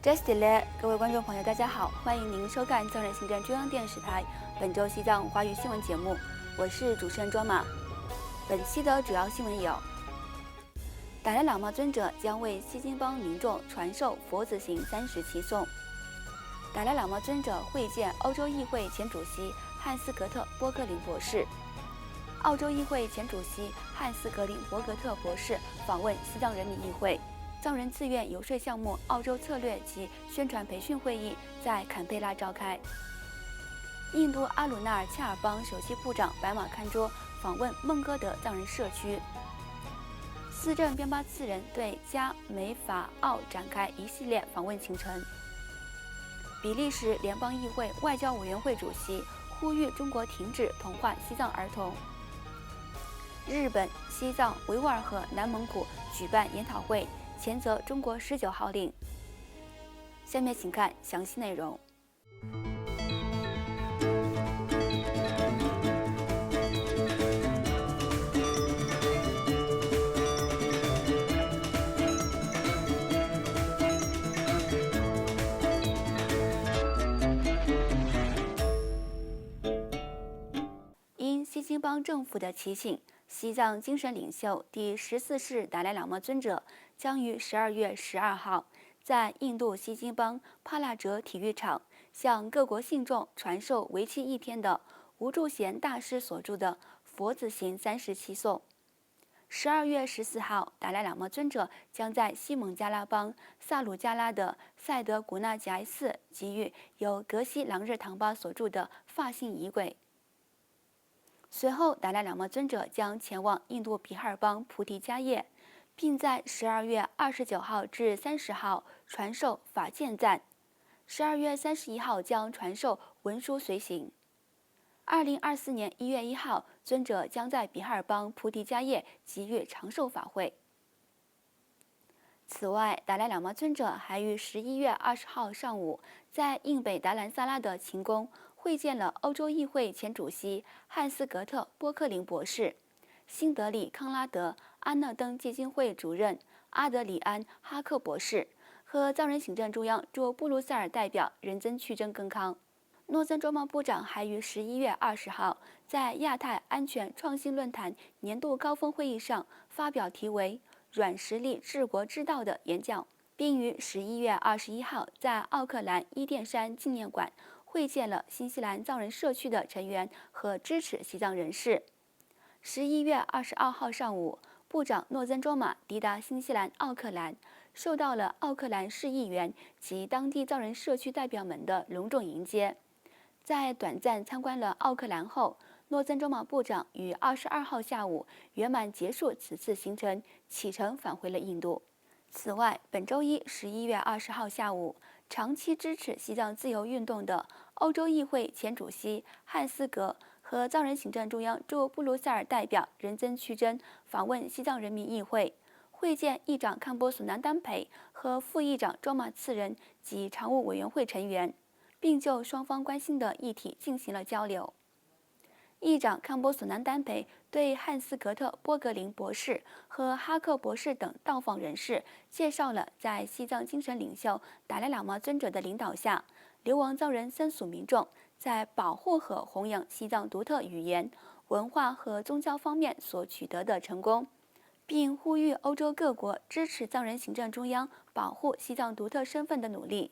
Justile，各位观众朋友，大家好，欢迎您收看藏人行政中央电视台本周西藏华语新闻节目，我是主持人卓玛。本期的主要新闻有：达赖喇嘛尊者将为西金邦民众传授佛子行37颂；达赖喇嘛尊者会见欧洲议会前主席汉斯格特·波克林博士；澳洲议会前主席汉斯格林伯格特博士访问西藏人民议会。藏人自愿游说项目澳洲策略及宣传培训会议在坎培拉召开。印度阿鲁纳尔恰尔邦首席部长白马堪卓访问孟哥德藏人社区。司政边巴次人对加美法澳展开一系列访问行程。比利时联邦议会外交委员会主席呼吁中国停止同化西藏儿童。日本、西藏、维吾尔和南蒙古举办研讨会，谴责中国19号令。下面请看详细内容。因西金邦政府的提醒，西藏精神领袖第14世达赖喇嘛尊者将于12月12号在印度西金邦帕拉哲体育场向各国信众传授为期1天的吴祝贤大师所著的《佛子行37颂》。12月14号，达赖喇嘛尊者将在西蒙加拉邦萨鲁加拉的赛德古纳吉埃寺给予由格西朗日唐巴所著的发信仪轨。随后，达赖喇嘛尊者将前往印度比哈尔邦菩提迦叶，并在12月29号至30号传授法建赞，12月31号将传授文书随行。2024年1月1号，尊者将在比哈尔邦菩提迦叶给予长寿法会。此外，达赖喇嘛尊者还于11月20号上午在印北达兰萨拉的勤宫会见了欧洲议会前主席汉斯格特·波克林博士、新德里康拉德阿讷登基金会主任阿德里安·哈克博士和藏人行政中央驻布鲁塞尔代表仁增曲真根康。诺森卓玛部长还于11月20号在亚太安全创新论坛年度高峰会议上发表题为“软实力治国之道”的演讲，并于11月21号在奥克兰伊甸山纪念馆会见了新西兰藏人社区的成员和支持西藏人士。11月22号上午，部长诺森卓玛抵达新西兰奥克兰，受到了奥克兰市议员及当地藏人社区代表们的隆重迎接。在短暂参观了奥克兰后，诺森卓玛部长于22号下午圆满结束此次行程，启程返回了印度。此外，本周一11月20号下午，长期支持西藏自由运动的欧洲议会前主席汉斯格和藏人行政中央驻布鲁塞尔代表仁增曲真访问西藏人民议会，会见议长康波索南丹培和副议长庄马次仁及常务委员会成员，并就双方关心的议题进行了交流。议长康波索南丹培对汉斯格特·波格林博士和哈克博士等到访人士介绍了在西藏精神领袖达赖喇嘛尊者的领导下，流亡藏人僧俗民众在保护和弘扬西藏独特语言、文化和宗教方面所取得的成功，并呼吁欧洲各国支持藏人行政中央保护西藏独特身份的努力。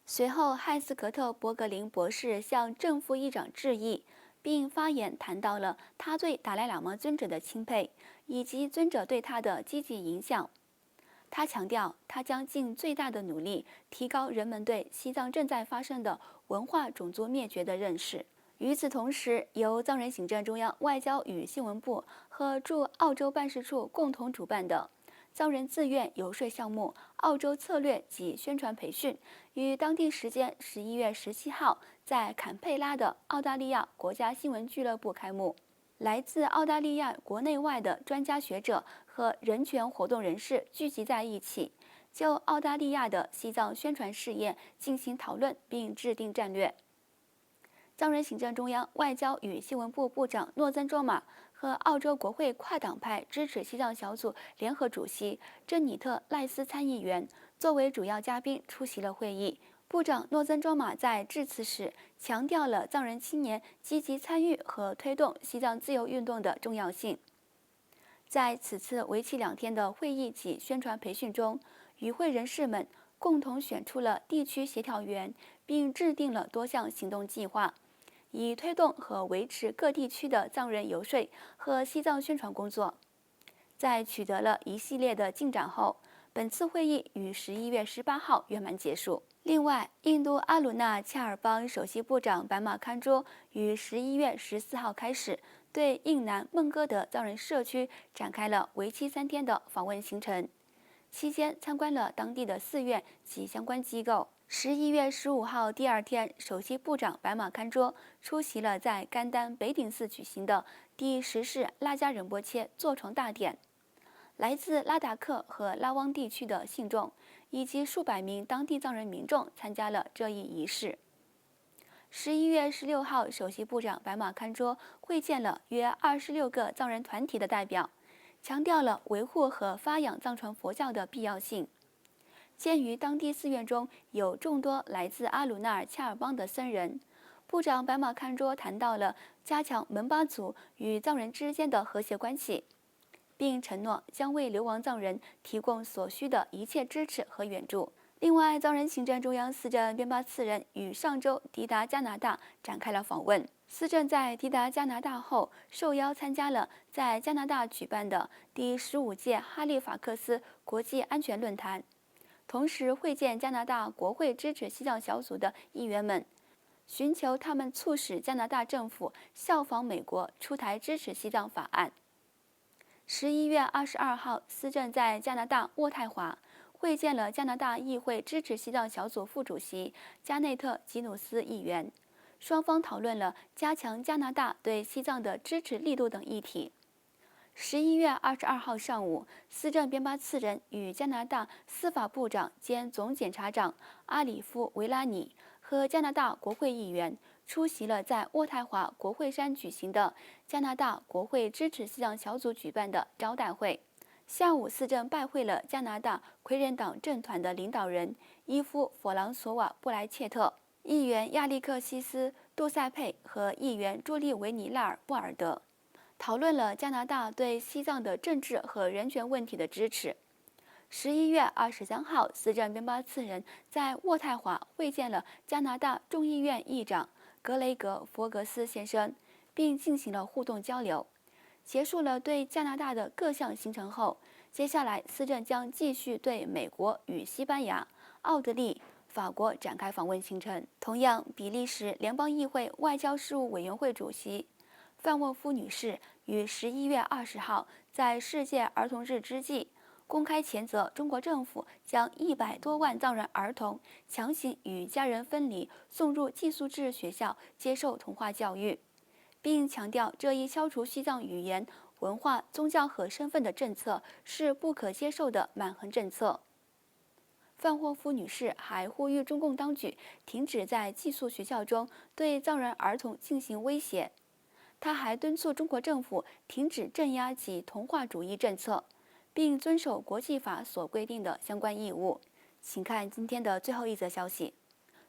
随后，汉斯格特·伯格林博士向正副议长致意，并发言谈到了他对达赖喇嘛尊者的钦佩，以及尊者对他的积极影响。他强调，他将尽最大的努力提高人们对西藏正在发生的文化种族灭绝的认识。与此同时，由藏人行政中央外交与新闻部和驻澳洲办事处共同主办的藏人自愿游说项目澳洲策略及宣传培训，于当地时间11月17号在坎佩拉的澳大利亚国家新闻俱乐部开幕。来自澳大利亚国内外的专家学者和人权活动人士聚集在一起，就澳大利亚的西藏宣传事业进行讨论并制定战略。藏人行政中央外交与新闻部部长诺森卓玛和澳洲国会跨党派支持西藏小组联合主席珍妮特·赖斯参议员作为主要嘉宾出席了会议。部长诺增庄马在致辞时强调了藏人青年积极参与和推动西藏自由运动的重要性。在此次为期2天的会议及宣传培训中，与会人士们共同选出了地区协调员，并制定了多项行动计划，以推动和维持各地区的藏人游说和西藏宣传工作。在取得了一系列的进展后，本次会议于11月18号圆满结束。另外，印度阿鲁纳恰尔邦首席部长白马堪卓于11月14号开始对印南孟哥德藏人社区展开了为期3天的访问行程，期间参观了当地的寺院及相关机构。11月15号第2天，首席部长白马堪卓出席了在甘丹北顶寺举行的第10世拉迦仁波切坐床大典。来自拉达克和拉汪地区的信众以及数百名当地藏人民众参加了这一仪式。11月16号，首席部长白马堪卓会见了约26个藏人团体的代表，强调了维护和发扬藏传佛教的必要性。鉴于当地寺院中有众多来自阿鲁纳尔恰尔邦的僧人，部长白马堪卓谈到了加强门巴族与藏人之间的和谐关系，并承诺将为流亡藏人提供所需的一切支持和援助。另外，藏人行政中央司政边巴次仁于上周抵达加拿大，展开了访问。司政在抵达加拿大后，受邀参加了在加拿大举办的第15届哈利法克斯国际安全论坛，同时会见加拿大国会支持西藏小组的议员们，寻求他们促使加拿大政府效仿美国出台支持西藏法案。11月22号，司政在加拿大渥太华会见了加拿大议会支持西藏小组副主席加内特·吉努斯议员，双方讨论了加强加拿大对西藏的支持力度等议题。11月22号上午，司政边巴次仁与加拿大司法部长兼总检察长阿里夫·维拉尼和加拿大国会议员出席了在渥太华国会山举行的加拿大国会支持西藏小组举办的招待会。下午，司政拜会了加拿大魁人党政团的领导人伊夫·弗朗索瓦·布莱切特、议员亚历克西斯·杜塞佩和议员朱利维尼拉尔·布尔德，讨论了加拿大对西藏的政治和人权问题的支持。11月23号，司政边巴次仁在渥太华会见了加拿大众议院议长格雷格·佛格斯先生，并进行了互动交流。结束了对加拿大的各项行程后，接下来司政将继续对美国与西班牙、奥地利、法国展开访问行程。同样，比利时联邦议会外交事务委员会主席范沃夫女士于11月20号在世界儿童日之际，公开谴责中国政府将100多万藏人儿童强行与家人分离，送入寄宿制学校接受同化教育，并强调这一消除西藏语言、文化、宗教和身份的政策是不可接受的蛮横政策。范霍夫女士还呼吁中共当局停止在寄宿学校中对藏人儿童进行威胁。她还敦促中国政府停止镇压及同化主义政策，并遵守国际法所规定的相关义务。请看今天的最后一则消息。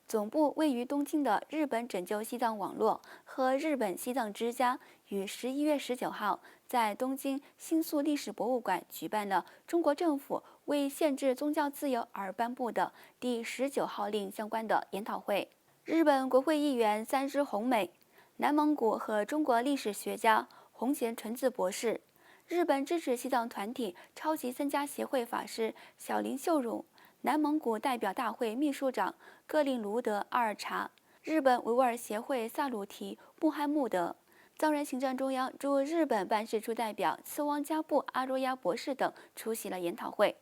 总部位于东京的日本拯救西藏网络和日本西藏之家于11月19号在东京新宿历史博物馆举办了中国政府为限制宗教自由而颁布的第19号令相关的研讨会。日本国会议员三枝红美、南蒙古和中国历史学家红贤纯子博士、日本支持西藏团体超级僧家协会法师小林秀儒、南蒙古代表大会秘书长格林卢德·阿尔查、日本维吾尔协会萨鲁提·穆罕默德、藏人行政中央驻日本办事处代表次汪加布·阿若亚博士等出席了研讨会。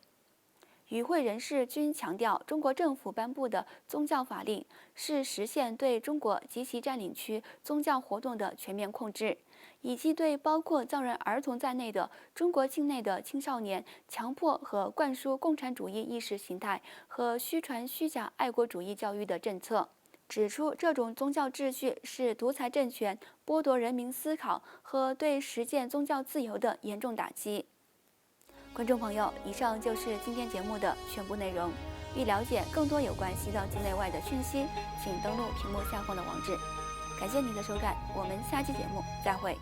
与会人士均强调，中国政府颁布的宗教法令是实现对中国及其占领区宗教活动的全面控制，以及对包括藏人儿童在内的中国境内的青少年强迫和灌输共产主义意识形态和虚传虚假爱国主义教育的政策，指出这种宗教秩序是独裁政权剥夺人民思考和对实践宗教自由的严重打击。观众朋友，以上就是今天节目的全部内容。欲了解更多有关西藏境内外的讯息，请登录屏幕下方的网址。感谢您的收看，我们下期节目再会。